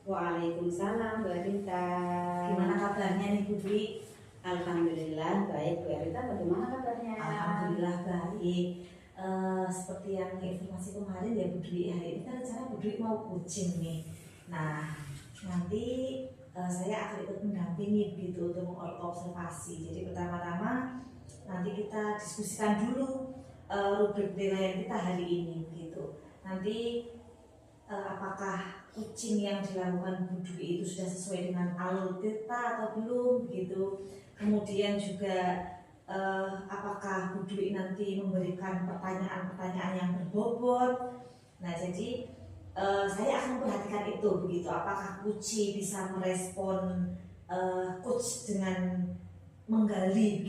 Waalaikumsalam Bu Erita. Gimana kabarnya nih Bu Dwi? Alhamdulillah baik Bu Erita. Bagaimana kabarnya? Alhamdulillah baik. Seperti yang informasi kemarin ya Bu Dwi, hari ini kan rencana Bu Dwi mau coaching nih. Nah nanti saya akan ikut mendampingi gitu untuk mengobservasi. Jadi pertama-tama nanti kita diskusikan dulu rubrik penilaian kita hari ini gitu. Nanti apakah coaching yang dilakukan Bu Dwi itu sudah sesuai dengan alur kita atau belum gitu. Kemudian juga apakah Bu Dwi nanti memberikan pertanyaan-pertanyaan yang berbobot. Nah jadi saya akan memperhatikan itu begitu. Apakah coach bisa merespon coach dengan menggali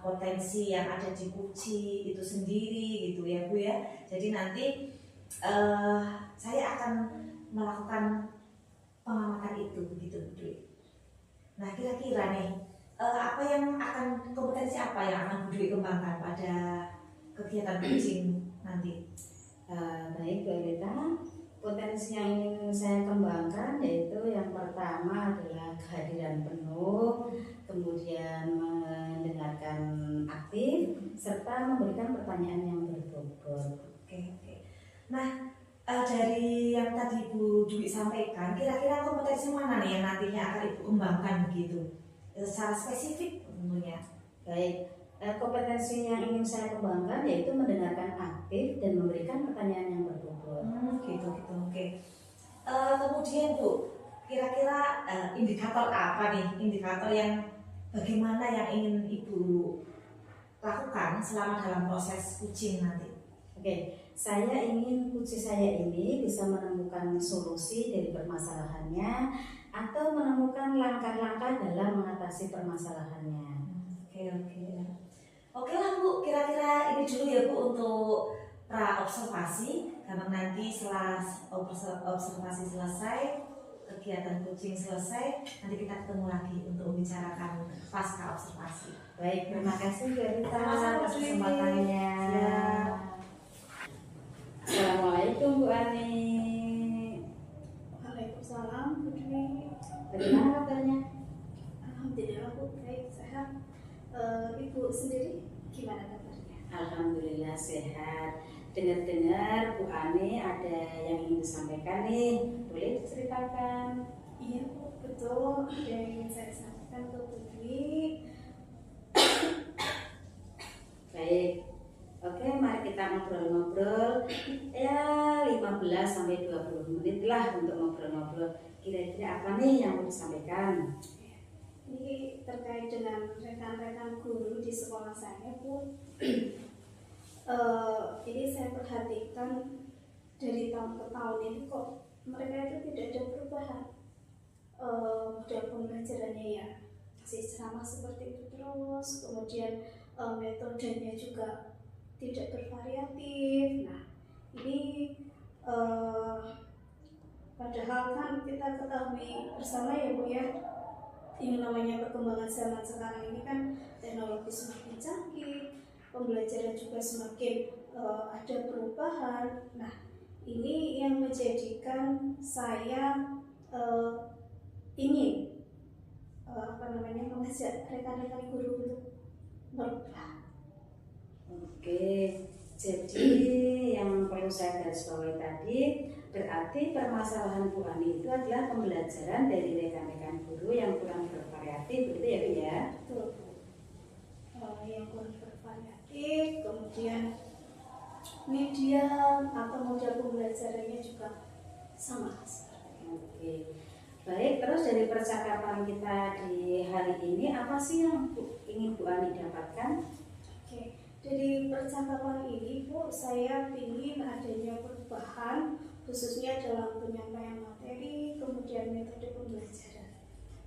potensi yang ada di coach itu sendiri gitu ya Bu ya. Jadi nanti saya akan melakukan pengamatan itu begitu Bu Dwi. Nah kira-kira nih kompetensi apa yang akan Bu Dwi kembangkan pada kegiatan coaching nanti? Baik Bu Erita, potensi yang ingin saya kembangkan yaitu yang pertama adalah kehadiran penuh, kemudian mendengarkan aktif, serta memberikan pertanyaan yang berbobot. Oke. Nah dari yang tadi Bu Dwi sampaikan, kira-kira kompetensi mana nih yang nantinya akan Ibu kembangkan begitu? Secara spesifik tentunya. Baik, kompetensi yang ingin saya kembangkan yaitu mendengarkan aktif dan memberikan pertanyaan yang berbobot. Gitu. Oke. Kemudian Bu, kira-kira indikator apa nih? Indikator yang bagaimana yang ingin Ibu lakukan selama dalam proses coaching nanti? Oke, saya ingin coach saya ini bisa menemukan solusi dari permasalahannya atau menemukan langkah-langkah dalam mengatasi permasalahannya. Oke lah Bu, kira-kira ini dulu ya Bu untuk pra-observasi. Karena nanti setelah observasi selesai, kegiatan coaching selesai, nanti kita ketemu lagi untuk membicarakan pasca observasi. Baik, terima kasih Bu Erita Sama-sama, atas kesempatannya. Assalamualaikum Bu Ani. Waalaikumsalam Bu Dwi. Bagaimana kabarnya? Alhamdulillah Bu, baik, sehat. Ibu sendiri gimana kabarnya? Alhamdulillah sehat. Dengar-dengar Bu Ani ada yang ingin disampaikan nih, boleh diceritakan? Iya Bu, betul. Ada yang ingin saya sampaikan ke Bu Dwi. Baik. Oke, mari kita ngobrol-ngobrol ya 15-20 menit lah untuk ngobrol-ngobrol. Kira-kira apa nih yang mau disampaikan? Ini terkait dengan rekan-rekan guru di sekolah saya Bu. Ini saya perhatikan dari tahun ke tahun ini kok mereka itu tidak ada perubahan. Model pembelajarannya ya masih sama seperti itu terus, kemudian metodenya juga tidak bervariatif. Nah ini padahal kan kita ketahui bersama ya Bu ya, yang namanya perkembangan zaman sekarang ini kan teknologi semakin canggih, pembelajaran juga semakin ada perubahan. Nah ini yang menjadikan saya ingin mengajak rekan-rekan guru untuk berubah. Oke, jadi yang perlu saya garis bawahi tadi berarti permasalahan Bu Ani itu adalah pembelajaran dari rekan-rekan guru yang kurang bervariatif, begitu ya Bu ya? Betul Bu. Yang kurang bervariatif, kemudian media atau model pembelajarannya juga sama seperti itu. Oke. Baik, terus dari percakapan kita di hari ini apa sih yang ingin Bu Ani dapatkan? Oke, dari percakapan ini Bu, saya ingin adanya perubahan khususnya dalam penyampaian materi, kemudian metode pembelajaran.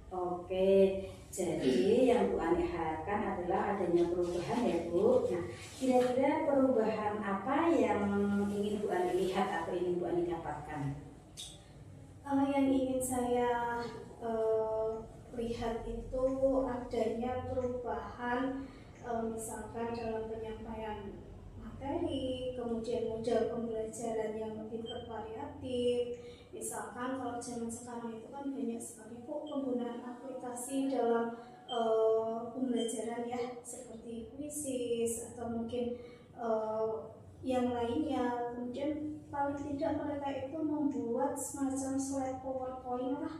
Oke, jadi yang Bu Ani harapkan adalah adanya perubahan ya Bu. Nah, kira-kira perubahan apa yang ingin Bu Ani lihat atau ingin Bu Ani dapatkan? Yang ingin saya lihat itu adanya perubahan misalkan dalam penyampaian materi, kemudian model pembelajaran yang lebih bervariatif, Misalkan kalau zaman sekarang itu kan banyak sekali kok penggunaan aplikasi dalam pembelajaran ya, seperti Quizzes atau mungkin yang lainnya. Kemudian paling tidak mereka itu membuat semacam slide PowerPoint lah,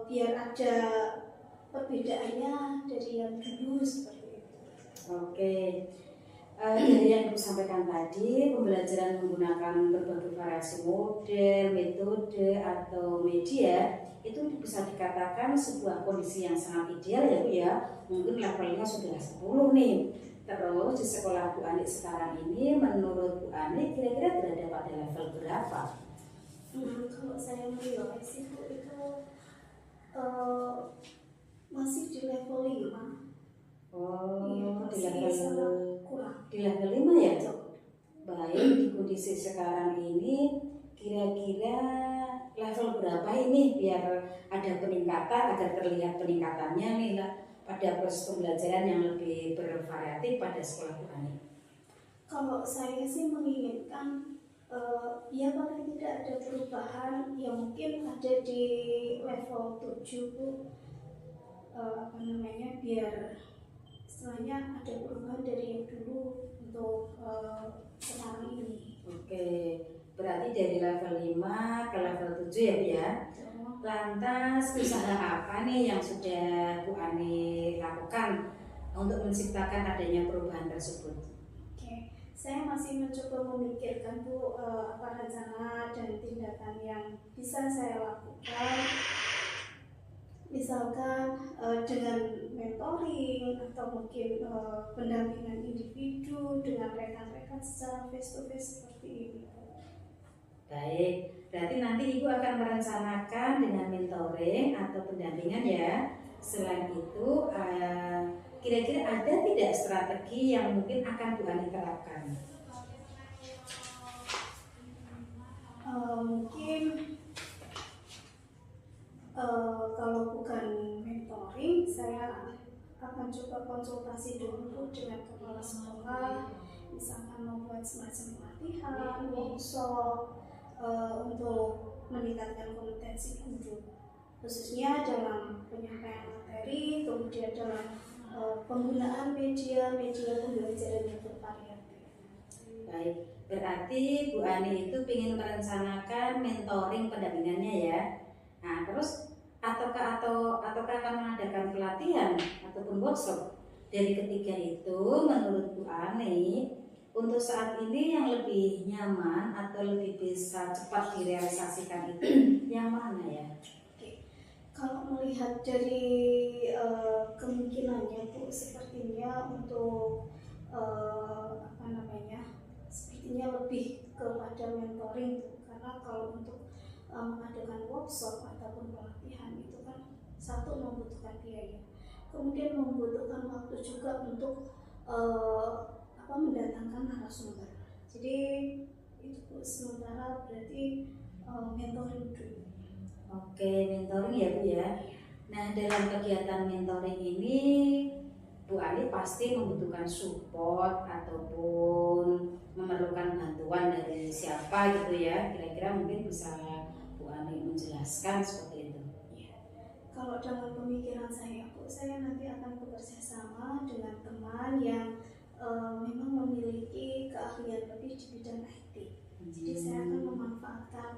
biar ada perbedaannya dari yang dulu seperti itu. Oke. Dari yang Ibu sampaikan tadi, pembelajaran menggunakan berbagai variasi model, metode, atau media itu bisa dikatakan sebuah kondisi yang sangat ideal ya Bu ya. Mungkin levelnya sudah 10 nih. Terus di sekolah Bu Ani sekarang ini, menurut Bu Ani kira-kira berada pada level berapa? Kalau saya menilai sih Bu, itu masih di level 5. Oh, Iya, di masih level sangat kurang. di level 5 ya? Baik, di kondisi sekarang ini kira-kira level berapa ini biar ada peningkatan, agar terlihat peningkatannya nih lah pada proses pembelajaran yang lebih bervariatif pada sekolah Bu Ani. Kalau saya sih menginginkan ya paling tidak ada perubahan yang mungkin ada di level 7 Bu, biar istilahnya ada perubahan dari yang dulu untuk sekarang ini. Oke, berarti dari level 5 ke level 7 ya Bu ya. Lantas usaha apa nih yang sudah Bu Ani lakukan untuk menciptakan adanya perubahan tersebut? Oke, saya masih mencoba memikirkan Bu, apa rencana dan tindakan yang bisa saya lakukan. Misalkan dengan mentoring atau mungkin pendampingan individu dengan rekan-rekan secara face to face seperti ini. Baik, berarti nanti Ibu akan merencanakan dengan mentoring atau pendampingan ya. Selain itu, kira-kira ada tidak strategi yang mungkin akan Bu Ani terapkan? Mungkin kalau bukan mentoring, saya akan coba konsultasi dulu dengan kepala sekolah, misalkan membuat semacam pelatihan, workshop untuk meningkatkan kompetensi guru, khususnya dalam penyampaian materi, kemudian dalam penggunaan media-media pembelajaran yang bervariatif. Baik, berarti Bu Ani itu ingin merencanakan mentoring pendampingannya ya. Nah, terus ataukah akan mengadakan pelatihan ataupun workshop? Dari ketiga itu, menurut Bu Ani, untuk saat ini yang lebih nyaman atau lebih bisa cepat direalisasikan itu yang mana ya? Oke. Kalau melihat dari kemungkinannya Bu, sepertinya untuk sepertinya lebih kepada mentoring Bu. Karena kalau untuk mengadakan workshop ataupun pelatihan itu kan satu membutuhkan biaya, kemudian membutuhkan waktu juga untuk mendatangkan narasumber. Jadi itu sementara berarti mentoring dulu. Oke, mentoring ya Bu ya. Nah, dalam kegiatan mentoring ini Bu Ani pasti membutuhkan support ataupun memerlukan bantuan dari siapa gitu ya. Kira-kira mungkin bisa Bu Ani menjelaskan seperti itu. Kalau dalam pemikiran saya Bu, saya nanti akan bekerja sama dengan teman yang memang memiliki keahlian lebih di bidang IT. Jadi saya akan memanfaatkan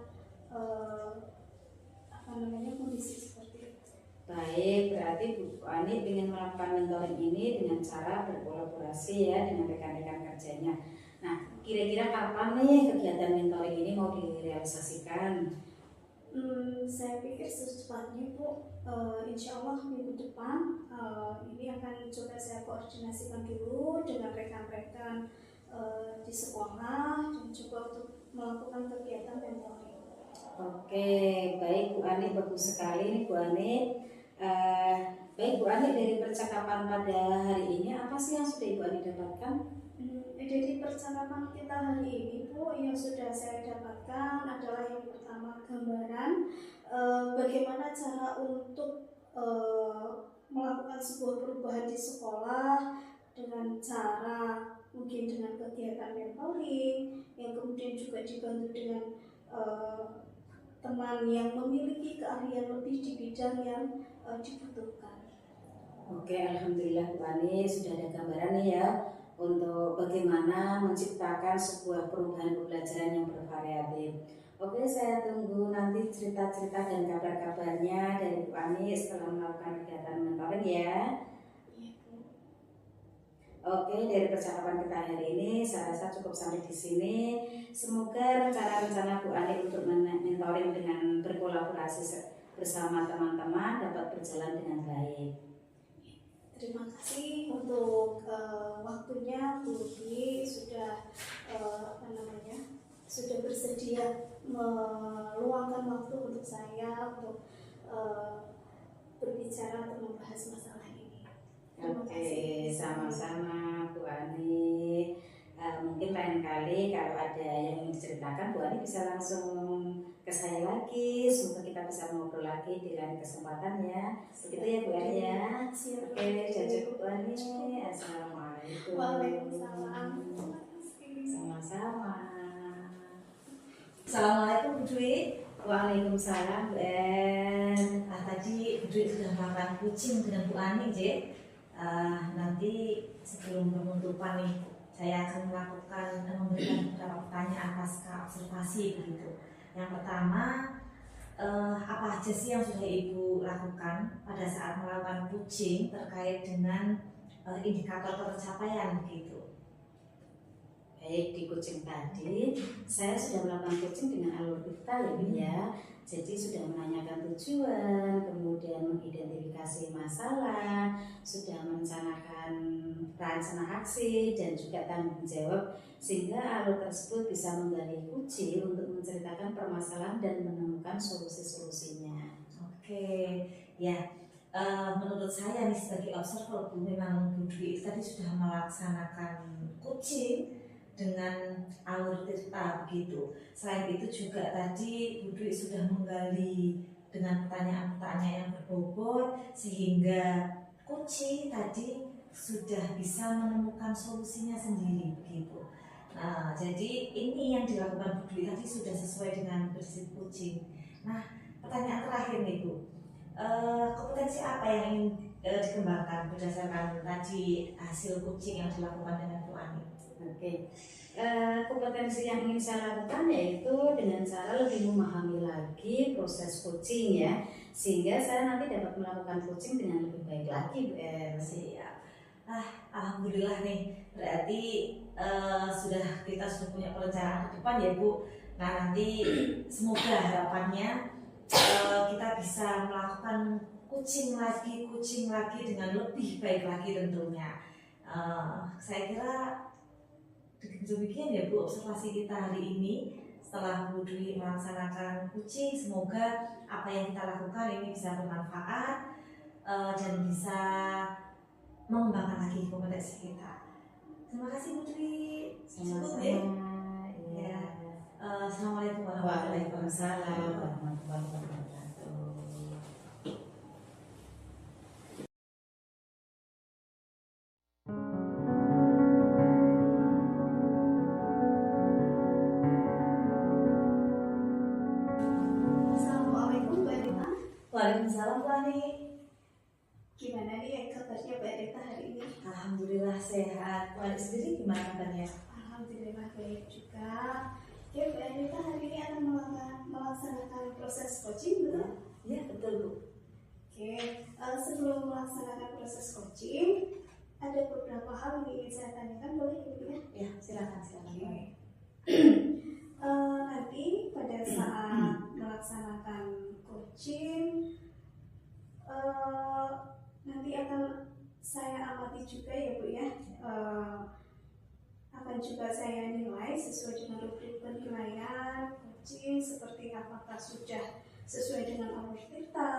kondisi seperti itu. Baik, berarti Bu Ani ingin melakukan mentoring ini dengan cara berkolaborasi ya dengan rekan-rekan kerjanya. Nah, kira-kira kapan nih kegiatan mentoring ini mau direalisasikan? Saya pikir secepatnya Bu, insya Allah minggu depan ini akan coba saya koordinasikan dulu dengan rekan-rekan di sekolah dan coba untuk melakukan kegiatan mentoring. Oke, baik Bu Ani, bagus sekali nih Bu Ani. Baik Bu Ani, dari percakapan pada hari ini apa sih yang sudah Ibu Ani dapatkan? Dari percakapan kita hari ini Bu, yang sudah saya dapatkan adalah yang pertama gambaran bagaimana cara untuk melakukan sebuah perubahan di sekolah dengan cara mungkin dengan kegiatan mentoring yang kemudian juga dibantu dengan teman yang memiliki keahlian lebih di bidang yang dibutuhkan. Oke, alhamdulillah Bu Ani sudah ada gambaran nih ya untuk bagaimana menciptakan sebuah perubahan pembelajaran yang bervariatif. Oke, saya tunggu nanti cerita-cerita dan kabar-kabarnya dari Bu Ani setelah melakukan kegiatan mentoring ya. Oke, dari percakapan kita hari ini saya rasa cukup sampai di sini. Semoga rencana-rencana Bu Ani untuk mentoring dengan berkolaborasi bersama teman-teman dapat berjalan dengan baik. Terima kasih untuk waktunya Bu Dwi sudah sudah bersedia meluangkan waktu untuk saya untuk berbicara atau membahas masalah ini. Oke, sama-sama Bu Ani. Mungkin lain kali kalau ada yang ingin diceritakan, Bu Ani bisa langsung ke saya lagi. Semoga kita bisa ngobrol lagi di lain kesempatan ya. Begitu ya Bu Ani ya. Oke, janji Bu Ani. Assalamualaikum. Waalaikumsalam. Sama-sama. Assalamualaikum Bu Dwi. Waalaikumsalam Bu En. Tadi Bu Dwi sudah melakukan coaching dengan Bu Ani, J. Nanti sebelum penutupan nih, saya akan memberikan beberapa pertanyaan pasca observasi begitu. Yang pertama, apa aja sih yang sudah Ibu lakukan pada saat melakukan coaching terkait dengan indikator pencapaian begitu? Baik, di coaching tadi saya sudah melakukan coaching dengan alur kita ya Bu ya. Jadi sudah menanyakan tujuan, kemudian mengidentifikasi masalah, sudah merencanakan rencana aksi dan juga tanggung jawab, sehingga alur tersebut bisa menggali kunci untuk menceritakan permasalahan dan menemukan solusi-solusinya. Oke, ya. Menurut saya nih sebagai observer Bu, memang Bu Dwi tadi sudah melaksanakan coaching dengan alur cerita begitu. Selain itu juga tadi Bu Dwi sudah menggali dengan pertanyaan-pertanyaan yang berbobot sehingga coaching tadi sudah bisa menemukan solusinya sendiri begitu. Nah, jadi ini yang dilakukan Bu Dwi tadi sudah sesuai dengan prinsip coaching. Nah, pertanyaan terakhir nih Bu, kompetensi apa yang ingin dikembangkan berdasarkan tadi hasil coaching yang dilakukan dengan Bu Ani? Oke, kompetensi yang ingin saya lakukan yaitu dengan cara lebih memahami lagi proses coaching ya, sehingga saya nanti dapat melakukan coaching dengan lebih baik lagi Bu Siap. Alhamdulillah nih, berarti kita sudah punya perencanaan ke depan ya Bu. Nah nanti semoga harapannya kita bisa melakukan coaching lagi dengan lebih baik lagi tentunya. Saya kira demikian ya Bu observasi kita hari ini. Setelah Bu Dwi melaksanakan coaching, semoga apa yang kita lakukan ini bisa bermanfaat dan bisa mengembangkan lagi kompetensi kita. Terima kasih Bu Dwi. Sama-sama. Ya. Assalamualaikum warahmatullahi wabarakatuh. Assalamualaikum Mbak Rita. Waalaikumsalam Bu Ani. Gimana nih kabarnya Mbak Rita hari ini? Alhamdulillah sehat. Bu Ani sendiri gimana kabarnya? Alhamdulillah baik juga. Oke, Mbak Rita hari ini akan melaksanakan proses coaching, betul? Ya betul Bu. Oke, sebelum melaksanakan proses coaching, ada beberapa hal yang ingin saya tanyakan, boleh Ibu ya? Ya silakan. Oke. Nanti pada saat melaksanakan coaching, nanti akan saya amati juga ya Bu ya. Akan juga saya nilai sesuai dengan rubrik penilaian coaching, seperti apakah sudah sesuai dengan alur cerita,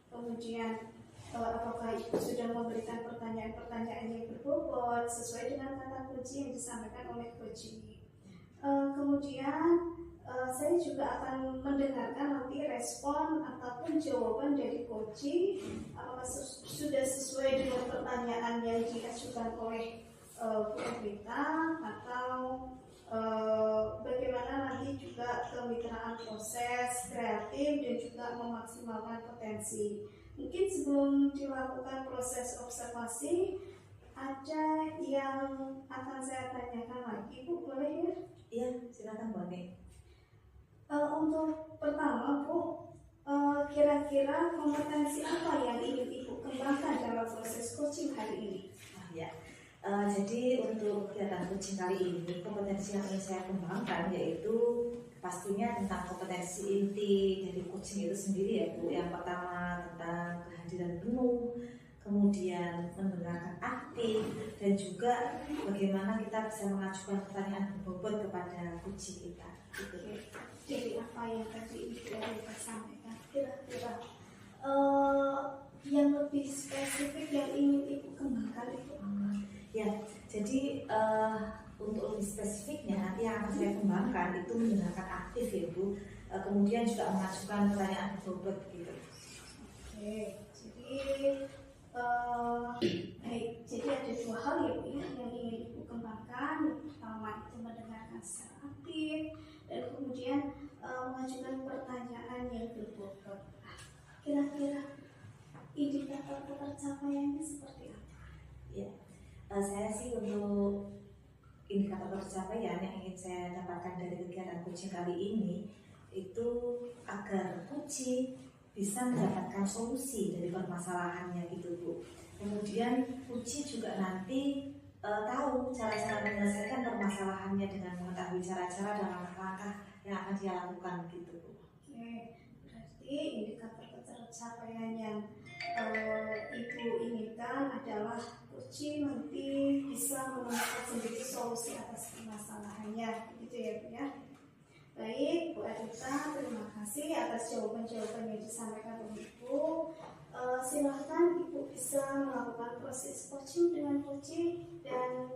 kemudian apakah Ibu sudah memberikan pertanyaan-pertanyaan yang berbobot sesuai dengan kata kunci yang disampaikan oleh coach ini. Kemudian saya juga akan mendengarkan nanti respon ataupun jawaban dari coaching, apakah sudah sesuai dengan pertanyaan yang diajukan oleh Bu Rita atau bagaimana nanti juga kemitraan proses kreatif dan juga memaksimalkan potensi. Mungkin sebelum dilakukan proses observasi, ada yang akan saya tanyakan lagi, Bu, boleh ya? Iya, silakan Bu Ani. Untuk pertama, Bu, kira-kira kompetensi apa yang ingin Ibu kembangkan dalam proses coaching hari ini? Ya, jadi untuk kegiatan coaching kali ini kompetensi yang ingin saya kembangkan yaitu pastinya tentang kompetensi inti dari coaching itu sendiri ya Bu. Yang pertama tentang kehadiran penuh, kemudian mendengarkan aktif, dan juga bagaimana kita bisa mengajukan pertanyaan berbobot kepada coach kita. Gitu. Jadi apa yang tadi Ibu sampaikan, kira-kira yang lebih spesifik yang ingin Ibu kembangkan itu? Ya, jadi untuk lebih spesifiknya nanti yang akan saya kembangkan itu mendengarkan aktif ya Bu. Kemudian juga mengajukan pertanyaan berbobot gitu. Oke, jadi baik, jadi ada dua hal ya Bu ya, yang ingin Ibu kembangkan. Yang pertama itu mendengarkan secara aktif, dan kemudian mengajukan pertanyaan yang berbobot. Kira-kira indikator pencapaiannya seperti apa? Ya, saya sih untuk indikator pencapaian yang ingin saya dapatkan dari kegiatan coaching kali ini itu agar coaching bisa mendapatkan solusi dari permasalahannya gitu Bu. Kemudian coaching juga nanti tahu cara-cara menyelesaikan permasalahannya dengan mengetahui cara-cara dan langkah-langkah yang akan dia lakukan gitu Bu. Oke, berarti indikator pencapaian yang Ibu inginkan adalah coaching nanti bisa menemukan sendiri solusi atas permasalahannya, gitu ya Bu ya. Baik, Bu Adita, terima kasih atas jawaban-jawaban yang disampaikan oleh Ibu. Silahkan Ibu bisa melakukan proses coaching dengan coaching dan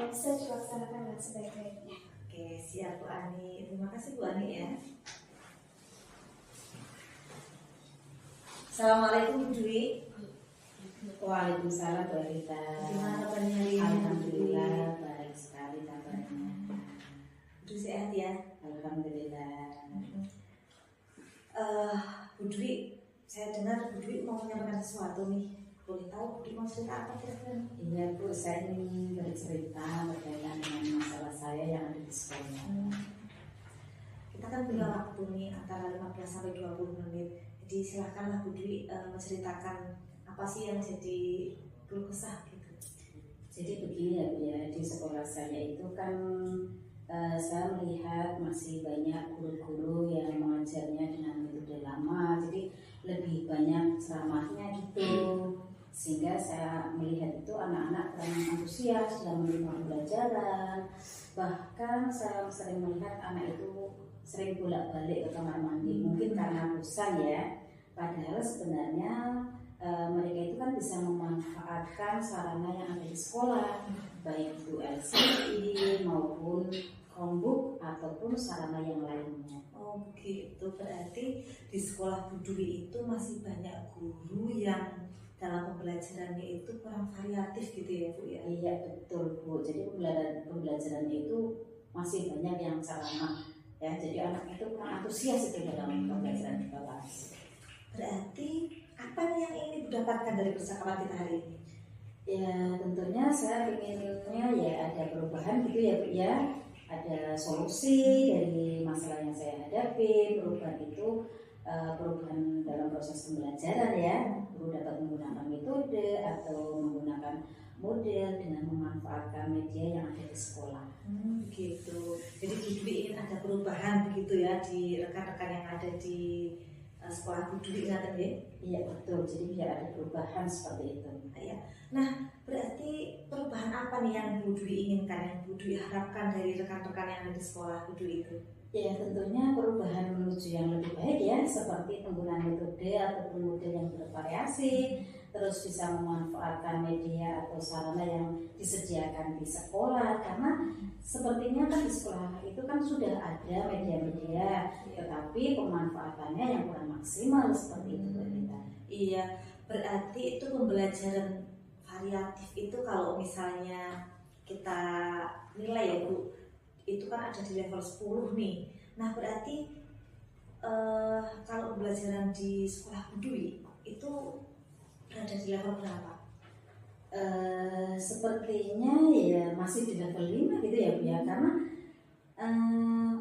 bisa dilaksanakan dengan sebaik-baiknya. Oke, siap Bu Ani. Terima kasih Bu Ani ya. Assalamualaikum Bu Dwi. Waalaikumsalam Bu Rita. Gimana kabarnya hari ini? Alhamdulillah baik sekali kabarnya. Bu sehat ya? Alhamdulillah. Bu Dwi, saya dengar Bu Dwi mau menyampaikan sesuatu nih. Boleh tahu Bu Dwi mau cerita apa kira-kira? Iya Bu, saya ingin bercerita berkaitan dengan masalah saya yang ada di sekolah. Kita kan punya waktu nih antara 15 sampai 20 menit. Jadi silakanlah Bu Dwi menceritakan apa sih yang jadi keluh kesah gitu. Jadi begini ya Bu ya, di sekolah saya itu kan saya melihat masih banyak guru-guru yang mengajarnya dengan metode lama, jadi lebih banyak ceramahnya gitu, sehingga saya melihat itu anak-anak kurang antusias dalam menerima pembelajaran. Bahkan saya sering melihat anak itu sering bolak-balik ke kamar mandi, mungkin karena bosan ya, padahal sebenarnya mereka itu kan bisa memanfaatkan sarana yang ada di sekolah, baik itu LCD maupun Chromebook ataupun sarana yang lainnya. Oh begitu, berarti di sekolah Bu Dwi itu masih banyak guru yang dalam pembelajarannya itu kurang variatif gitu ya Bu ya? Iya betul Bu, jadi pembelajarannya itu masih banyak yang sama ya, jadi anak itu kurang antusias itu dalam pembelajaran di kelas. Berarti apa nih yang ingin didapatkan dari percakapan kita hari ini? Ya tentunya saya inginnya ya ada perubahan gitu ya Bu ya, ada solusi dari masalah yang saya hadapi. Perubahan itu perubahan dalam proses pembelajaran ya, guru dapat menggunakan metode atau menggunakan model dengan memanfaatkan media yang ada di sekolah. Gitu. Jadi Bu Dwi ingin ada perubahan begitu ya di rekan-rekan yang ada di sekolah Bu Dwi ingat ya? Iya betul, jadi biar ada perubahan seperti itu. Ya. Nah, berarti perubahan apa nih yang Bu Dwi inginkan, yang Bu Dwi harapkan dari rekan-rekan yang ada di sekolah Bu Dwi itu? Ya tentunya perubahan menuju yang lebih baik ya, seperti penggunaan metode ataupun model yang bervariasi, terus bisa memanfaatkan media atau sarana yang disediakan di sekolah, karena sepertinya kan di sekolah itu kan sudah ada media-media, tetapi pemanfaatannya yang kurang maksimal seperti itu kita. Iya, berarti itu pembelajaran variatif itu kalau misalnya kita nilai ya Bu, itu kan ada di level 10 nih. Nah berarti kalau pembelajaran di sekolah Bu Dwi itu berada di level berapa? Sepertinya ya masih di level 5 gitu ya Bu ya, karena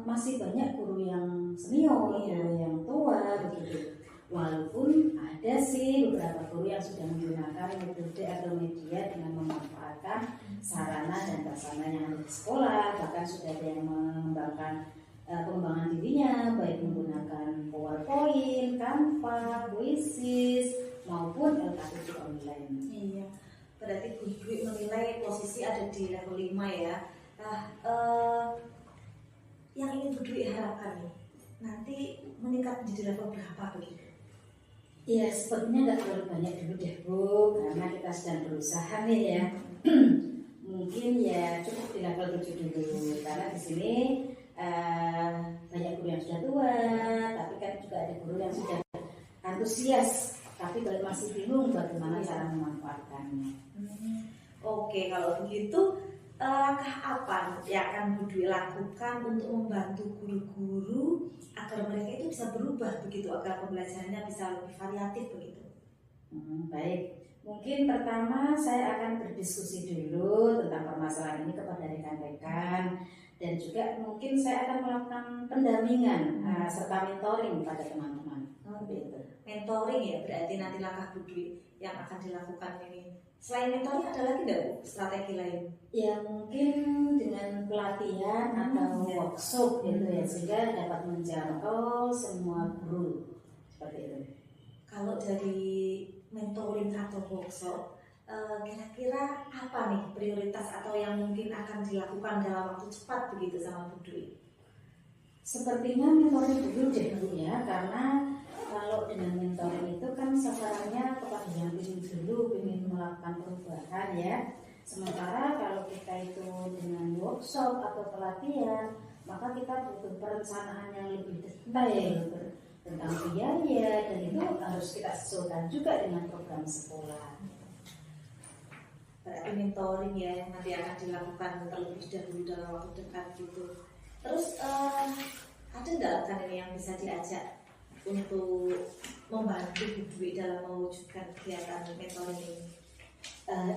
masih banyak guru yang senior, guru yang tua begitu. Walaupun ada sih beberapa guru yang sudah menggunakan metode atau media dengan memanfaatkan sarana dan prasarana yang ada di sekolah, bahkan sudah ada yang mengembangkan pengembangan dirinya baik menggunakan PowerPoint, Canva, Quizzes maupun LKTV online. Iya, berarti Bu Dwi menilai posisi ada di level 5 ya. Nah, yang ingin Bu Dwi harapkan nih, nanti meningkat menjadi level berapa begitu? Ya sepertinya nggak terlalu banyak dulu deh Bu, karena kita sedang berusaha nih ya. Mungkin ya cukup di level 7 dulu, karena di sini banyak guru yang sudah tua, tapi kan juga ada guru yang sudah antusias, tapi masih bingung bagaimana cara memanfaatkannya. Oke, kalau begitu langkah apa yang akan Bu Dwi lakukan untuk membantu guru-guru agar mereka itu bisa berubah begitu, agar pembelajarannya bisa lebih variatif begitu? Baik, mungkin pertama saya akan berdiskusi dulu tentang permasalahan ini kepada rekan-rekan, dan juga mungkin saya akan melakukan pendampingan serta mentoring pada teman-teman. Begitu. Mentoring ya, berarti nanti langkah Bu Dwi yang akan dilakukan ini. Selain mentoring ada lagi nggak Bu strategi lain? Ya mungkin dengan pelatihan atau workshop gitu ya, sehingga dapat menjangkau semua guru seperti itu. Kalau dari mentoring atau workshop, kira-kira apa nih prioritas atau yang mungkin akan dilakukan dalam waktu cepat begitu sama Bu Dwi? Sepertinya mentoring dulu deh Bu ya, karena kalau dengan mentoring itu kan sasarannya kepada yang ingin melakukan perubahan ya. Sementara kalau kita itu dengan workshop atau pelatihan, maka kita butuh perencanaan yang lebih detail tentang biaya, dan itu harus kita sesuaikan juga dengan program sekolah. Berarti mentoring ya yang nanti akan dilakukan terlebih dahulu dalam waktu dekat gitu. Terus ada nggak kan ini yang bisa diajak untuk membantu Bu Dwi dalam mewujudkan kegiatan mentoring ini?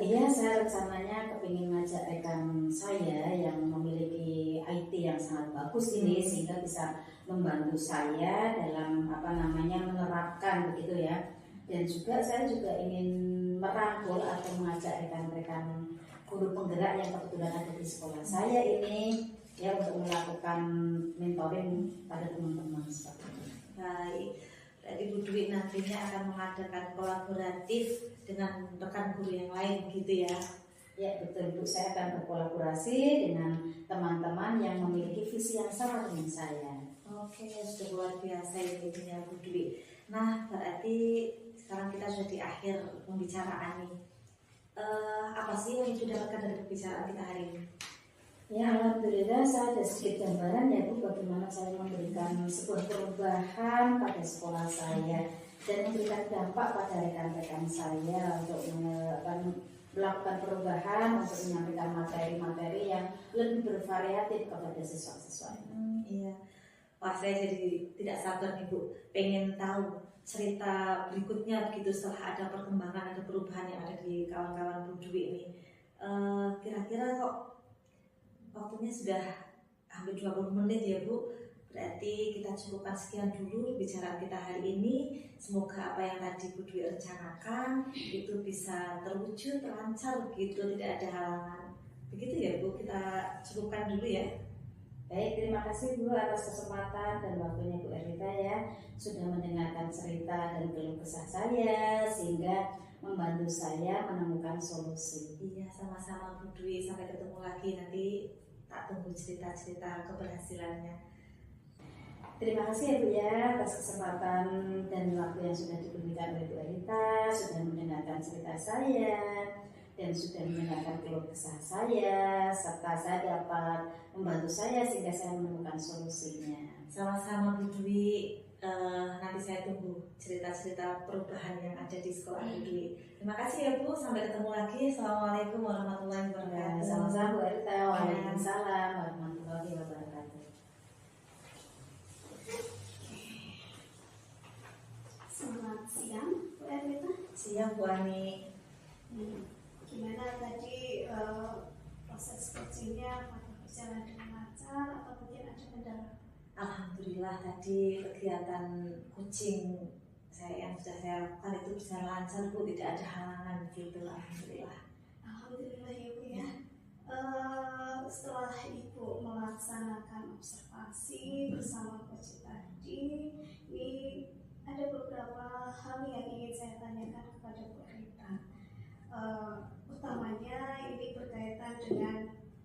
Iya, saya rencananya kepingin ngajak rekan saya yang memiliki IT yang sangat bagus ini, sehingga bisa membantu saya dalam menerapkan begitu ya. Dan juga saya juga ingin merangkul atau mengajak rekan-rekan guru penggerak yang kebetulan ada di sekolah saya ini ya, untuk melakukan mentoring pada teman-teman seperti itu. Baik, berarti Bu Dwi nantinya akan mengadakan kolaboratif dengan rekan guru yang lain gitu ya? Ya betul Bu, saya akan berkolaborasi dengan teman-teman yang memiliki visi yang sama dengan saya. Oke, sudah luar biasa ini Bu Dwi. Nah, berarti sekarang kita sudah di akhir pembicaraan nih. Apa sih yang sudah dapatkan dari pembicaraan kita hari ini? Ya alhamdulillah saya ada sedikit gambaran ya Bu, bagaimana saya memberikan sebuah perubahan pada sekolah saya dan memberikan dampak pada rekan-rekan saya untuk melakukan perubahan, untuk menyampaikan materi-materi yang lebih bervariatif kepada siswa-siswa. Iya, wah saya jadi tidak sabar nih Bu, pengen tahu cerita berikutnya begitu setelah ada perkembangan, ada perubahan yang ada di kawan-kawan Bu Dwi ini. Kira-kira kok waktunya sudah hampir 20 menit ya Bu. Berarti kita cukupkan sekian dulu bicara kita hari ini. Semoga apa yang tadi Bu Dwi rencanakan itu bisa terwujud, lancar begitu, tidak ada halangan. Begitu ya Bu, kita cukupkan dulu ya. Baik, terima kasih Bu atas kesempatan dan waktunya Bu Erlita ya, sudah mendengarkan cerita dan keluh kesah saya sehingga membantu saya menemukan solusi. Iya, sama-sama Bu Dwi, sampai ketemu lagi nanti. Tak tunggu cerita-cerita keberhasilannya. Terima kasih ya Bu ya atas kesempatan dan waktu yang sudah diberikan oleh Bu Erlita, sudah mendengarkan cerita saya dan sudah mendengarkan keluh kesah saya, serta saya dapat membantu saya sehingga saya menemukan solusinya. Sama-sama Bu Dwi. nanti saya tunggu cerita-cerita perubahan yang ada di sekolah Bu Dwi. Terima kasih ya Bu, sampai ketemu lagi. Assalamualaikum warahmatullahi wabarakatuh. Sama-sama Bu Erita. Waalaikumsalam warahmatullahi wabarakatuh. Selamat siang, Bu Erlita. Siang Bu Ani. Gimana tadi proses coachingnya? Apakah berjalan dengan lancar atau mungkin ada kendala? Alhamdulillah tadi kegiatan coaching yang sudah saya lakukan itu berjalan lancar Bu, tidak ada halangan gitu. Alhamdulillah. Alhamdulillah ya Bu ya. Setelah Ibu melaksanakan observasi bersama coach tadi, ini ada beberapa hal yang ingin saya tanyakan kepada Bu Rita. Utamanya ini berkaitan dengan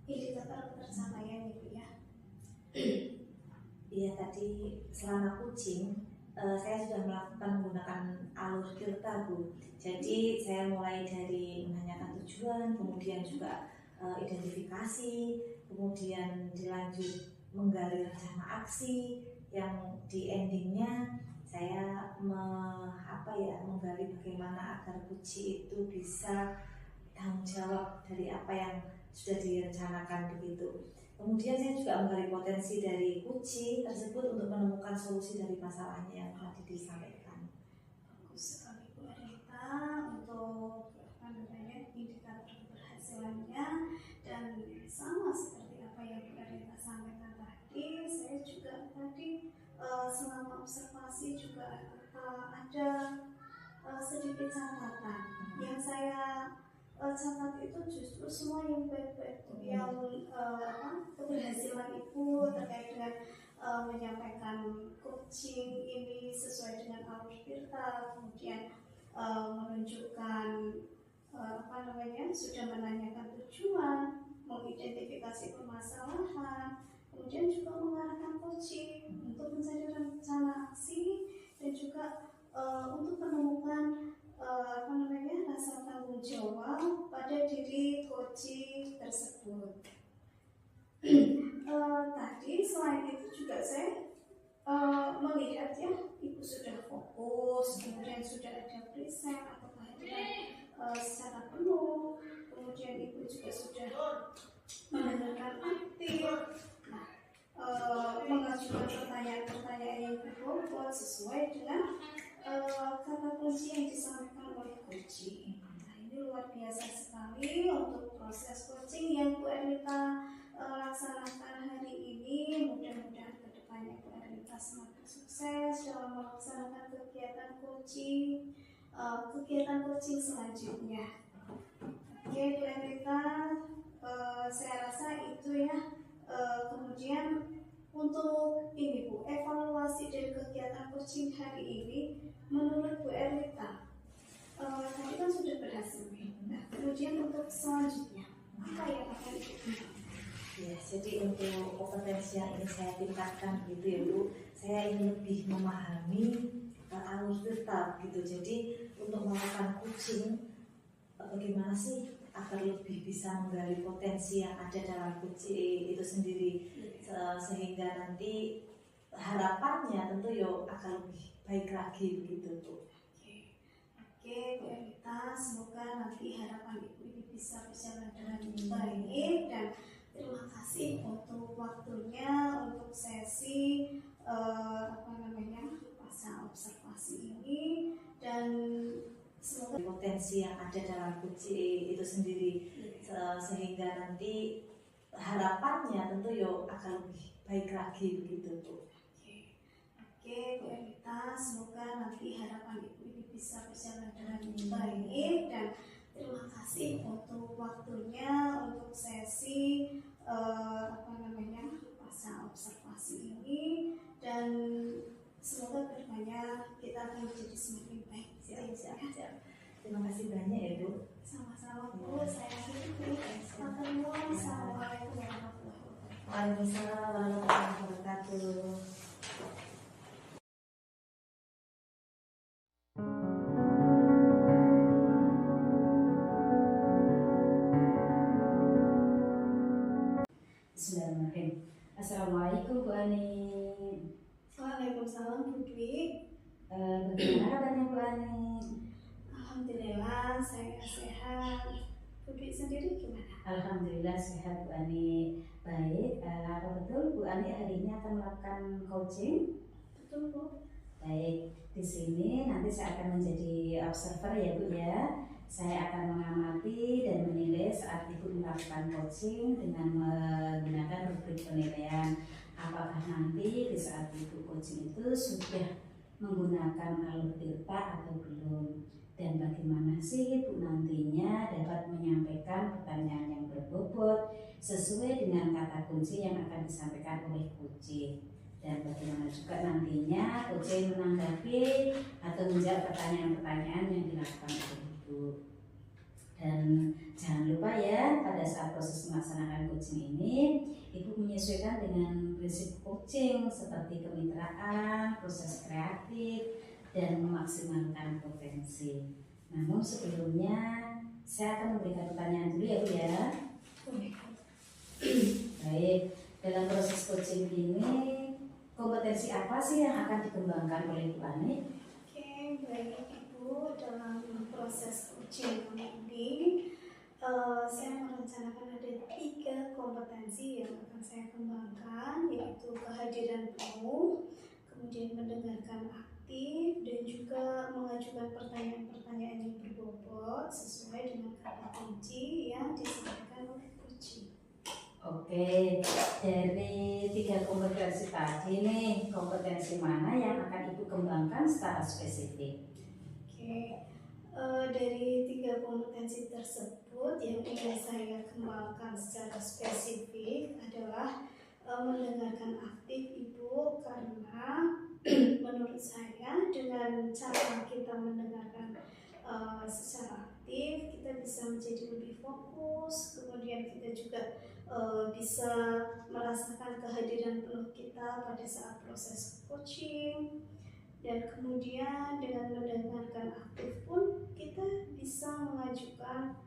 indikator ketercapaian Ibu ya. Iya, tadi selama coaching saya sudah melakukan menggunakan alur filter Bu. Jadi saya mulai dari menanyakan tujuan, kemudian juga identifikasi, kemudian dilanjut menggali rencana aksi, yang di endingnya saya menggali bagaimana agar kunci itu bisa tanggung jawab dari apa yang sudah direncanakan begitu. Kemudian saya juga menggali potensi dari kunci tersebut untuk menemukan solusi dari masalahnya yang telah disampaikan. Bagus sekali Bu Rita untuk indikator keberhasilannya, dan sama seperti apa yang Bu Rita sampaikan tadi, saya juga tadi selama observasi juga ada sedikit catatan yang saya catat itu justru semua yang baik-baik, yang keberhasilan Ibu terkait dengan menyampaikan coaching ini sesuai dengan alur filter, kemudian menunjukkan sudah menanyakan tujuan, mengidentifikasi permasalahan, kemudian juga mengarahkan coaching untuk mencari rencana aksi, dan juga untuk menemukan rasa tanggung jawab pada diri coaching tersebut. Tadi selain itu juga saya melihat ya, Ibu sudah fokus, kemudian sudah ada present atau kehadiran secara penuh, kemudian Ibu juga sudah mendengarkan aktif, mengajukan pertanyaan-pertanyaan yang berbobot sesuai dengan kata kunci yang disampaikan oleh coaching. Nah, ini luar biasa sekali untuk proses coaching yang Bu Erlita laksanakan hari ini. Mudah-mudahan kedepannya Bu Erlita semakin sukses dalam melaksanakan kegiatan coaching selanjutnya. Oke Bu Erlita, saya rasa itu ya. Kemudian untuk ini Bu, evaluasi dari kegiatan coaching hari ini menurut Bu Erlita tadi kan sudah berhasil. Nah, kemudian untuk selanjutnya apa yang akan dikembangkan? Ya, jadi untuk kompetensi yang ini saya tingkatkan gitu ya Bu, saya ingin lebih memahami alur filter gitu. Jadi untuk melakukan coaching, bagaimana sih agar lebih bisa menggali potensi yang ada dalam coaching itu sendiri, sehingga nanti harapannya tentu akan lebih baik lagi begitu Bu. Oke Bu Erlita, semoga nanti harapan Ibu ini bisa berjalan dengan baik, dan terima kasih untuk waktunya untuk sesi pasca observasi ini, dan semoga potensi yang ada dalam coaching itu sendiri, sehingga nanti harapannya tentu akan lebih baik lagi begitu Bu. Oke Bu Erlita, semoga nanti harapan Ibu ini bisa berjalan dengan baik, dan terima kasih untuk waktunya untuk sesi pasca observasi ini, dan semoga kedepannya kita akan menjadi semakin baik. Siap. Terima kasih banyak ya Bu. Sama-sama Bu, saya akhiri Bu. Assalamualaikum warahmatullahi wabarakatuh. Waalaikumsalam warahmatullahi wabarakatuh. Bismillahirrahmanirrahim. Assalamualaikum Bu Ani. Waalaikumsalam Bu Dwi. Bagaimana kabarnya Bu Ani? Alhamdulillah saya sehat. Bu Dwi sendiri gimana? Alhamdulillah sehat Bu Ani. Baik, apa betul Bu Ani hari ini akan melakukan coaching? Betul Bu. Baik, di sini nanti saya akan menjadi observer ya Bu ya. Saya akan mengamati dan menilai saat Ibu melakukan coaching dengan menggunakan rubrik penilaian. Apakah nanti di saat Ibu coaching itu sudah menggunakan alur tirta atau belum? Dan bagaimana sih Ibu nantinya dapat menyampaikan pertanyaan yang berbobot sesuai dengan kata kunci yang akan disampaikan oleh coaching. Dan bagaimana juga nantinya coaching menanggapi atau menjawab pertanyaan-pertanyaan yang dilakukan oleh Ibu. Dan jangan lupa ya, pada saat proses melaksanakan coaching ini Ibu menyesuaikan dengan prinsip coaching seperti kemitraan, proses kreatif, dan memaksimalkan potensi. Namun sebelumnya saya akan memberikan pertanyaan dulu ya Bu ya. Baik, dalam proses coaching ini kompetensi apa sih yang akan dikembangkan oleh Bu Ani? Oke, baik Ibu, dalam proses coaching ini saya merencanakan ada 3 kompetensi yang akan saya kembangkan, yaitu kehadiran penuh, kemudian mendengarkan aktif, dan juga mengajukan pertanyaan-pertanyaan yang berbobot sesuai dengan kata kunci yang disampaikan oleh coaching. Oke, dari 3 kompetensi tadi nih, kompetensi mana yang akan Ibu kembangkan secara spesifik? Oke, dari 3 kompetensi tersebut yang ingin saya kembangkan secara spesifik adalah mendengarkan aktif Ibu, karena menurut saya dengan cara kita mendengarkan secara aktif kita bisa menjadi lebih fokus, kemudian kita juga bisa merasakan kehadiran penuh kita pada saat proses coaching. Dan kemudian dengan mendengarkan aktif pun kita bisa mengajukan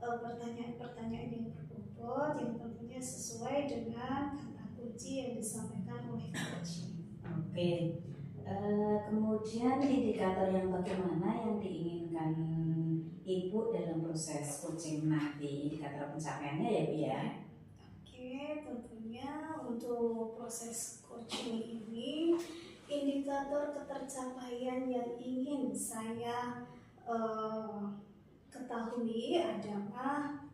pertanyaan-pertanyaan yang berbobot yang tentunya sesuai dengan kata kunci yang disampaikan oleh coaching. Oke, kemudian indikator yang bagaimana yang diinginkan Ibu dalam proses coaching nanti, indikator pencapaiannya ya Bu ya? Oke, tentunya untuk proses coaching ini indikator ketercapaian yang ingin saya ketahui adalah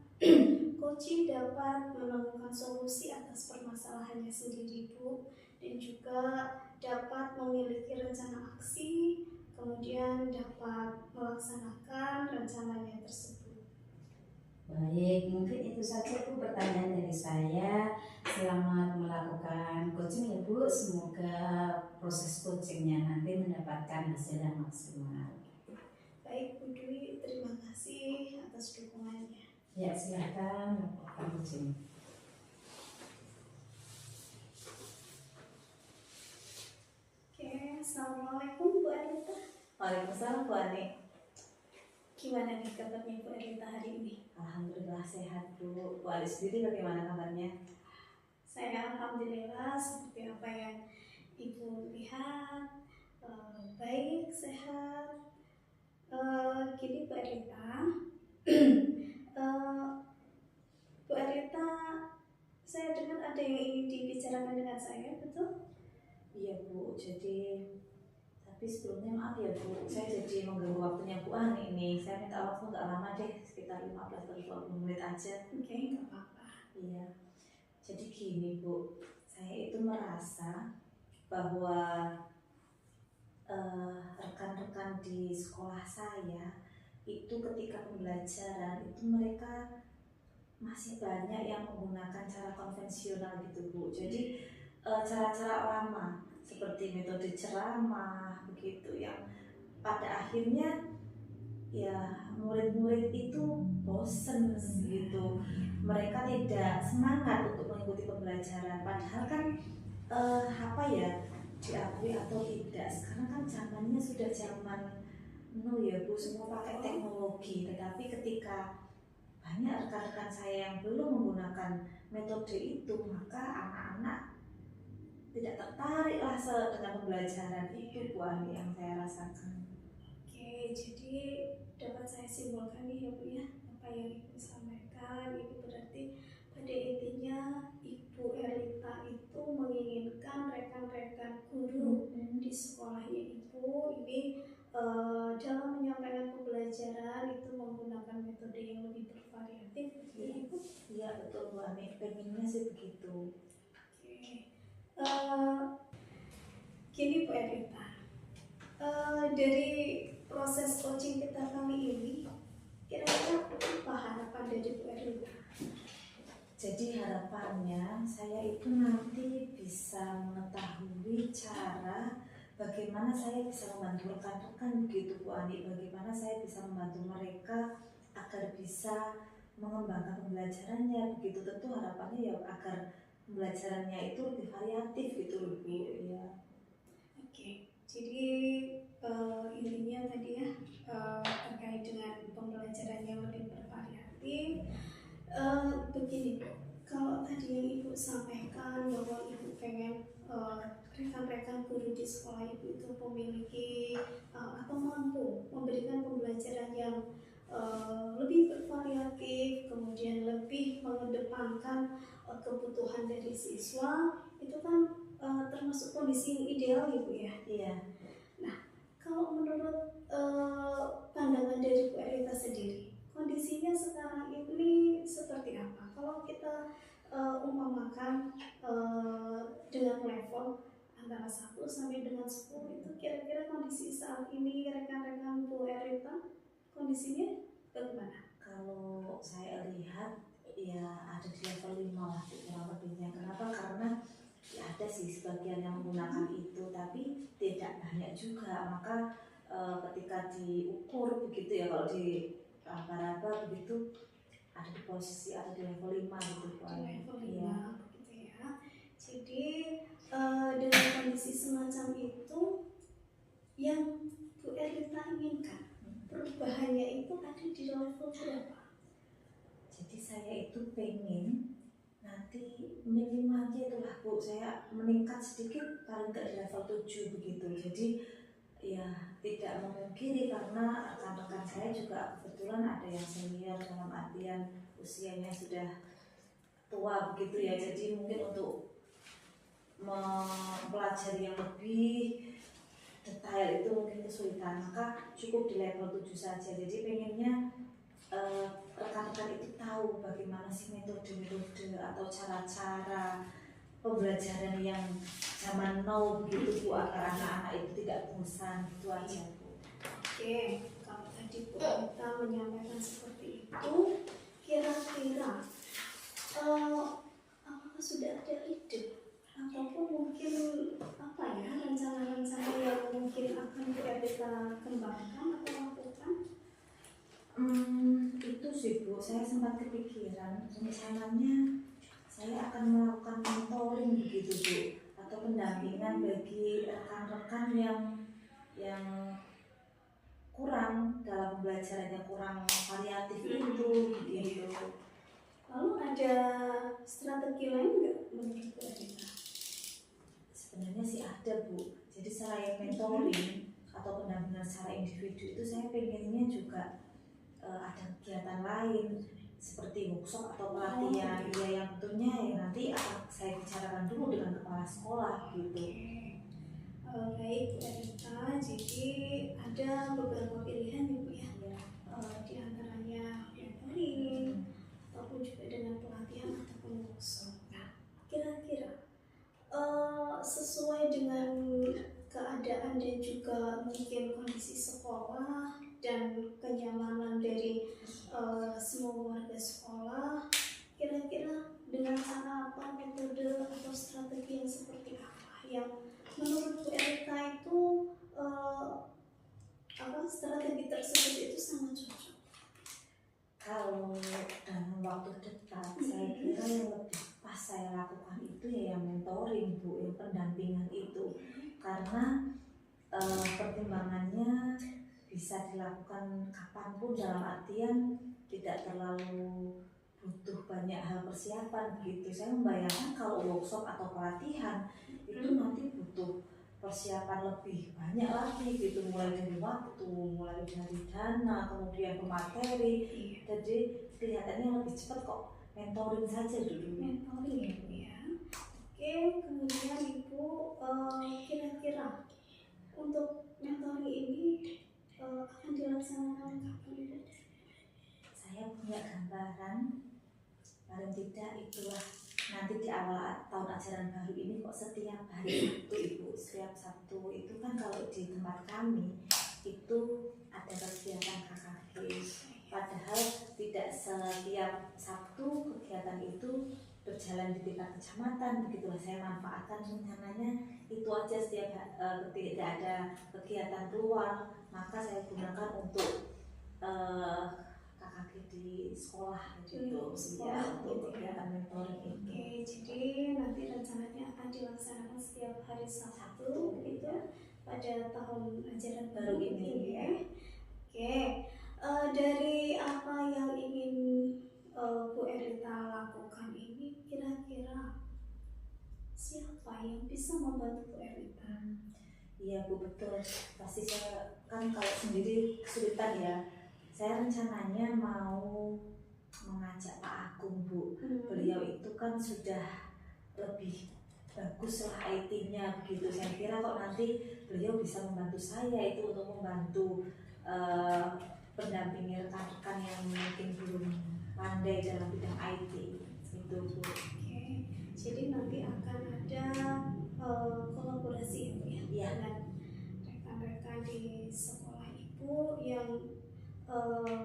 coaching dapat menemukan solusi atas permasalahannya sendiri Bu, dan juga dapat memiliki rencana aksi, kemudian dapat melaksanakan rencananya tersebut. Baik, mungkin itu saja Bu pertanyaan dari saya. Selamat melakukan coaching ya Bu. Semoga proses coachingnya nanti mendapatkan hasil yang maksimal. Baik Bu Dwi, terima kasih atas dukungannya. Ya, silakan melakukan coaching. Oke, assalamualaikum Bu Arita. Waalaikumsalam Bu Ani. Gimana nih kabarnya Bu Arita hari ini? Alhamdulillah sehat Bu. Bu Ani sendiri bagaimana kabarnya? Saya alhamdulillah seperti apa yang Ibu lihat, baik, sehat. Gini Bu Arita, Bu Arita, saya dengar ada yang ingin dibicarakan dengan saya, betul? Iya Bu, jadi tapi sebelumnya maaf ya Bu, saya jadi mengganggu waktunya Bu Ani ini. Saya minta waktu nggak lama deh, sekitar 15-20 menit aja. Oke, nggak apa-apa. Iya, jadi gini Bu, saya itu merasa bahwa rekan-rekan di sekolah saya itu ketika pembelajaran itu mereka masih banyak yang menggunakan cara konvensional gitu Bu. Jadi cara-cara lama seperti metode ceramah begitu yang pada akhirnya ya murid-murid itu bosen gitu, mereka tidak semangat untuk mengikuti pembelajaran. Padahal kan apa ya, diakui atau tidak, sekarang kan zamannya sudah zaman ya Bu, semua pakai teknologi. Tetapi ketika banyak rekan-rekan saya yang belum menggunakan metode itu, maka anak-anak tidak tertarik lah dengan pembelajaran itu Bu Ani yang saya rasakan. Oke, jadi dapat saya simpulkan nih ya Bu ya, apa yang Ibu sampaikan itu berarti pada intinya Ibu Erlita itu menginginkan rekan-rekan guru di sekolahnya Ibu ini dalam menyampaikan pembelajaran itu menggunakan metode yang lebih bervariatif, betul Ibu? Iya betul Bu Ani, pengennya sih begitu. Oke. Gini Bu Erlita, dari proses coaching kita kali ini, kira-kira apa harapan dari Bu Erlita? Jadi harapannya saya itu nanti bisa mengetahui cara bagaimana saya bisa membantu rekan-rekan begitu Bu Ani, bagaimana saya bisa membantu mereka agar bisa mengembangkan pembelajarannya begitu. Tentu harapannya ya agar pembelajarannya itu lebih variatif gitu loh Bu ya. Oke, jadi intinya tadi ya terkait dengan pembelajaran yang lebih bervariatif. Begini, kalau tadi yang Ibu sampaikan bahwa Ibu pengen rekan-rekan guru di sekolah Ibu itu memiliki atau mampu memberikan pembelajaran yang lebih bervariatif, kemudian lebih mengedepankan kebutuhan dari siswa, itu kan termasuk kondisi yang ideal Ibu ya. Iya. Nah, kalau menurut pandangan dari Bu Erlita sendiri, kondisinya sekarang ini seperti apa? Kalau kita umpamakan dengan level antara 1 sampai dengan 10 itu kira-kira kondisi saat ini rekan-rekan Bu Erlita kondisinya bagaimana? Kalau saya lihat ya ada di level 5 lah kurang lebihnya. Kenapa? Karena ya ada sih sebagian yang menggunakan itu, tapi tidak banyak juga. Maka ketika diukur begitu ya, kalau di raba-raba begitu ada di posisi ada di level 5 gitu Di level 5 ya. begitu ya. Jadi dengan kondisi semacam itu yang Bu Erlita inginkan perubahannya itu ada di level berapa? Jadi saya itu pengen nanti minimalnya itulah Bu, saya meningkat sedikit paling nggak di level 7 begitu. Jadi ya tidak memungkiri karena rekan-rekan saya juga kebetulan ada yang senior dalam artian usianya sudah tua begitu ya. Jadi mungkin untuk mempelajari yang lebih detail itu mungkin kesulitan, maka cukup di level 7 saja. Jadi pengennya rekan-rekan itu tahu bagaimana sih metode-metode atau cara-cara pembelajaran yang zaman now begitu Bu, agar anak-anak itu tidak bosan, itu aja Bu. Oke, kalau tadi Bu Erlita menyampaikan seperti itu, kira-kira apakah sudah ada ide ataupun mungkin apa ya rencana-rencana yang mungkin akan Bu Erlita kembangkan atau lakukan? Itu sih Bu, saya sempat kepikiran rencananya saya akan melakukan mentoring begitu Bu, atau pendampingan bagi rekan-rekan yang kurang dalam pembelajarannya, kurang variatif itu begitu. Lalu ada strategi lain nggak menurut Bu Erlita? Sebenarnya sih ada Bu. Jadi selain mentoring atau pendampingan secara individu itu saya pengennya juga ada kegiatan lain seperti workshop atau pelatihan yang tentunya yang nanti akan saya bicarakan dulu dengan kepala sekolah gitu. Baik Bu Erlita, jadi ada beberapa pilihan ya Bu ya, di antaranya mentoring ataupun juga dengan pelatihan ataupun workshop. Nah, kira-kira sesuai dengan keadaan dan juga mungkin kondisi sekolah dan kenyamanan dari semua warga sekolah, kira-kira dengan cara apa, metode atau strategi yang seperti apa yang menurut Bu Erlita itu strategi tersebut itu sangat cocok? Kalau dalam waktu dekat saya kira yang lebih pas saya lakukan itu ya yang mentoring Bu, yang pendampingan itu, karena pertimbangannya bisa dilakukan kapanpun dalam artian tidak terlalu butuh banyak hal persiapan begitu. Saya membayangkan kalau workshop atau pelatihan itu nanti butuh persiapan lebih banyak lagi gitu, mulai dari waktu, mulai dari dana, kemudian pemateri. Jadi kelihatannya lebih cepat kok mentoring saja dulu. Mentoring ya Bu ya. Oke, kemudian Ibu kira-kira untuk mentoring ini akan dilaksanakan kapan Ibu? Saya punya gambaran, paling tidak itulah nanti di awal tahun ajaran baru ini kok setiap hari Sabtu Ibu, setiap Sabtu itu kan kalau di tempat kami itu ada kegiatan KKG, padahal tidak setiap Sabtu kegiatan itu berjalan di tingkat kecamatan, begitulah saya manfaatkan rencananya itu aja. Setiap tidak ada kegiatan keluar maka saya gunakan untuk KKG di sekolah gitu ya, untuk kegiatan mentoring itu. Oke, jadi nanti rencananya akan dilaksanakan setiap hari Sabtu gitu pada tahun ajaran baru ini ya. Oke, dari apa yang ingin Bu Erlita lakukan ini, kira-kira siapa yang bisa membantu Bu Erlita? Iya Bu, betul. Pasti saya kan kalau sendiri kesulitan ya. Saya rencananya mau mengajak Pak Agung Bu. Beliau itu kan sudah lebih bagus lah IT-nya begitu. Saya kira kok nanti beliau bisa membantu saya itu untuk membantu pendampingi rekan-rekan yang mungkin belum pandai dalam bidang IT itu Bu. Oke, jadi nanti akan ada kolaborasi ya, Iya. dengan rekan-rekan di sekolah Ibu yang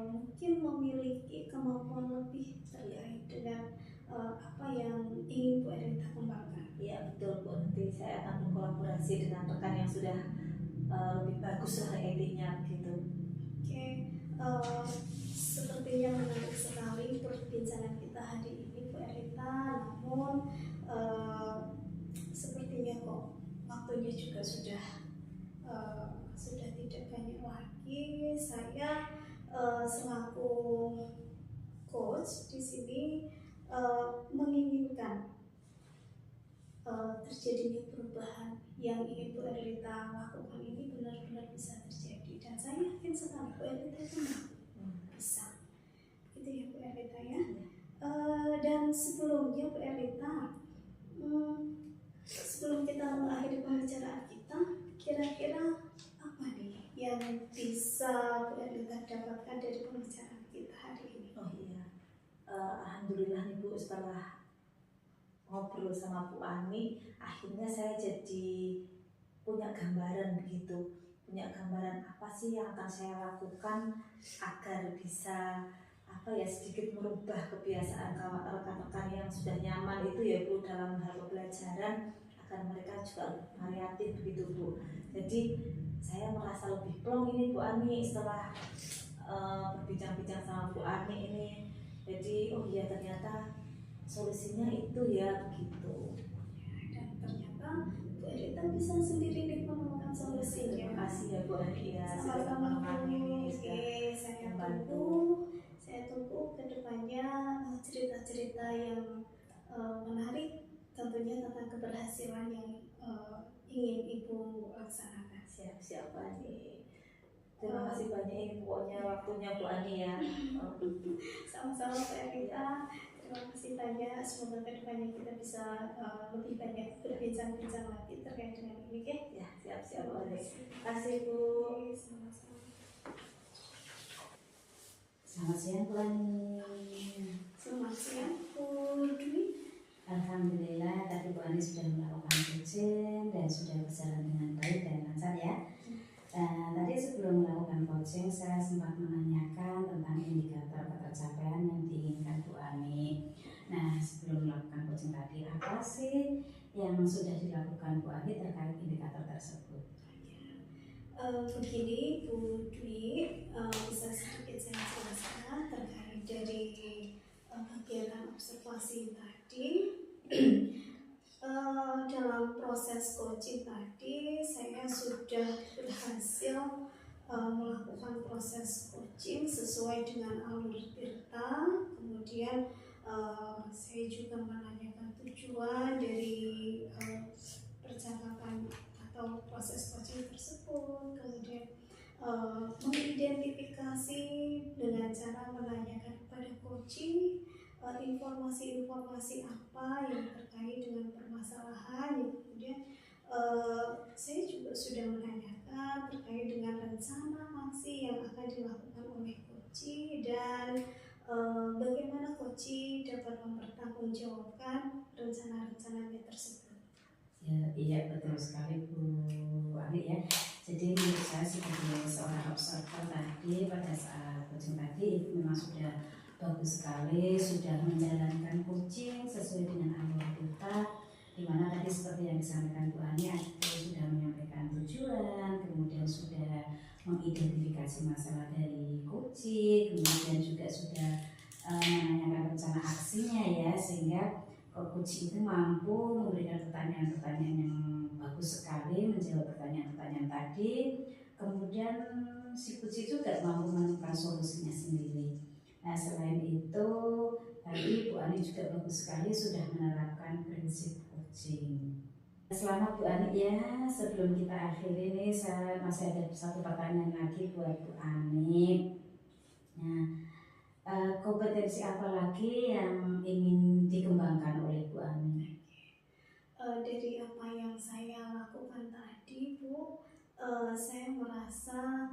mungkin memiliki kemampuan lebih terkait dengan apa yang ingin Bu Erlita kembangkan. Iya betul Bu, nanti saya akan berkolaborasi dengan rekan yang sudah lebih bagus lah IT-nya begitu. Oke, sepertinya menarik sekali perbincangan kita hari ini Bu Erlita, namun sepertinya kok waktunya juga sudah tidak banyak lagi. Saya selaku coach di sini menginginkan terjadinya perubahan yang ingin Bu Erlita lakukan ini benar-benar bisa terjadi, dan saya yakin sekali Bu Erlita itu bisa, gitu ya Bu Erlita ya. Dan sebelumnya Bu Erlita, sebelum kita mengakhiri pembicaraan kita, kira-kira apa nih yang bisa Bu Erlita dapatkan dari pembicaraan kita hari ini? Oh iya, alhamdulillah nih Bu, setelah ngobrol sama Bu Ani, akhirnya saya jadi punya gambaran begitu, punya gambaran apa sih yang akan saya lakukan agar bisa sedikit merubah kebiasaan rekan-rekan yang sudah nyaman itu ya Bu dalam hal pembelajaran, agar mereka juga variatif begitu Bu. Jadi saya merasa lebih plong ini Bu Ani setelah berbincang-bincang sama Bu Ani ini. Jadi oh iya ternyata solusinya itu ya begitu. Dan ternyata Bu Erlita bisa sendiri nih menemukan solusinya. Terima kasih ya Bu Ani ya, sama-sama ini Oke, saya tunggu ke depannya cerita-cerita yang menarik, tentunya tentang keberhasilan yang ingin Ibu laksanakan. Siap-siap Bu Ani. Terima kasih banyak ini pokoknya waktunya Bu Ani ya. Sama-sama Bu Erlita. Terima kasih banyak. Semoga kedepannya kita bisa lebih banyak berbincang-bincang lagi terkait dengan ini, ya. Ya, siap-siap Bu Ani. Terima kasih Bu. Sama-sama. Selamat siang Bu Ani. Selamat siang Bu Dwi. Alhamdulillah tadi Bu Ani sudah melakukan coaching dan sudah berjalan dengan baik dan lancar ya. Tadi sebelum melakukan coaching saya sempat menanyakan tentang indikator ketercapaian yang diinginkan Bu Ani. Nah sebelum melakukan coaching tadi, apa sih yang sudah dilakukan Bu Ani terkait indikator tersebut? Begini Bu Dwi, bisa sedikit saya jelaskan terkait dari kegiatan observasi tadi. Dalam proses coaching tadi saya sudah berhasil melakukan proses coaching sesuai dengan alur Tirta, kemudian Saya juga menanyakan tujuan dari percakapan atau proses coaching tersebut, kemudian mengidentifikasi dengan cara menanyakan kepada coaching informasi-informasi apa yang terkait dengan permasalahan yang kemudian saya juga sudah menanyakan terkait dengan rencana aksi yang akan dilakukan oleh coaching dan bagaimana coaching dapat mempertanggungjawabkan rencana-rencananya tersebut. Ya, iya betul sekali Bu Ani ya. Jadi menurut saya sebagai seorang observer tadi pada saat coaching tadi itu memang sudah bagus sekali, sudah menjalankan coaching sesuai dengan alur kita, di mana tadi seperti yang disampaikan Bu Ani itu sudah menyampaikan tujuan, kemudian sudah mengidentifikasi masalah dari coaching, kemudian juga sudah menanyakan rencana aksinya ya, sehingga coach itu mampu memberikan pertanyaan-pertanyaan yang bagus sekali, menjawab pertanyaan-pertanyaan tadi. Kemudian si coach juga mampu menemukan solusinya sendiri. Nah selain itu tadi Bu Ani juga bagus sekali sudah menerapkan prinsip coaching. Selamat Bu Ani ya. Sebelum kita akhiri nih, saya masih ada satu pertanyaan lagi buat Bu Ani. Nah, kompetensi apa lagi yang ingin dikembangkan oleh Bu Ani? Dari apa yang saya lakukan tadi, Bu, saya merasa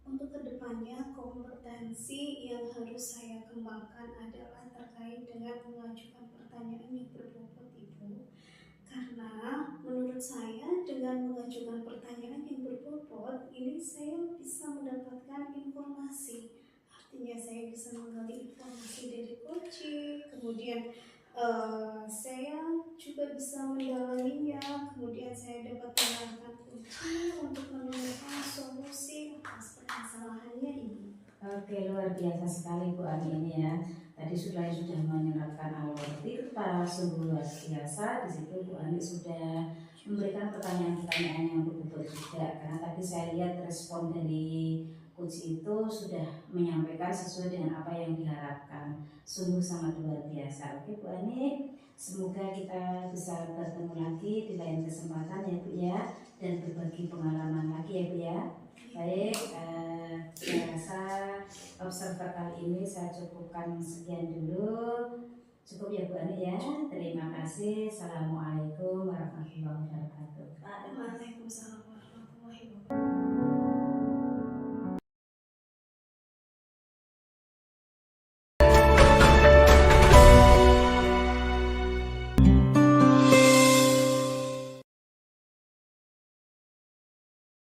untuk kedepannya kompetensi yang harus saya kembangkan adalah terkait dengan mengajukan pertanyaan yang berbobot, Ibu. Karena menurut saya dengan mengajukan pertanyaan yang berbobot ini saya bisa mendapatkan informasi. Artinya saya bisa menggali informasi dari coaching, kemudian saya juga bisa mendalaminya, kemudian saya dapat mendengarkan coaching untuk menemukan solusi atas permasalahannya ini. Oke, luar biasa sekali Bu Ani ini ya. Tadi sudah menyerahkan alur kita, sungguh luar biasa. Di situ Bu Ani sudah memberikan pertanyaan-pertanyaan yang berbobot juga. Karena tadi saya lihat respon dari coach itu sudah menyampaikan sesuai dengan apa yang diharapkan. Sungguh sangat luar biasa. Oke Bu Ani, semoga kita bisa bertemu lagi di lain kesempatan ya Bu ya, dan berbagi pengalaman lagi ya Bu ya. Baik, saya rasa observer kali ini saya cukupkan sekian dulu. Cukup ya Bu Ani ya. Terima kasih. Assalamualaikum warahmatullahi wabarakatuh. Waalaikumsalam.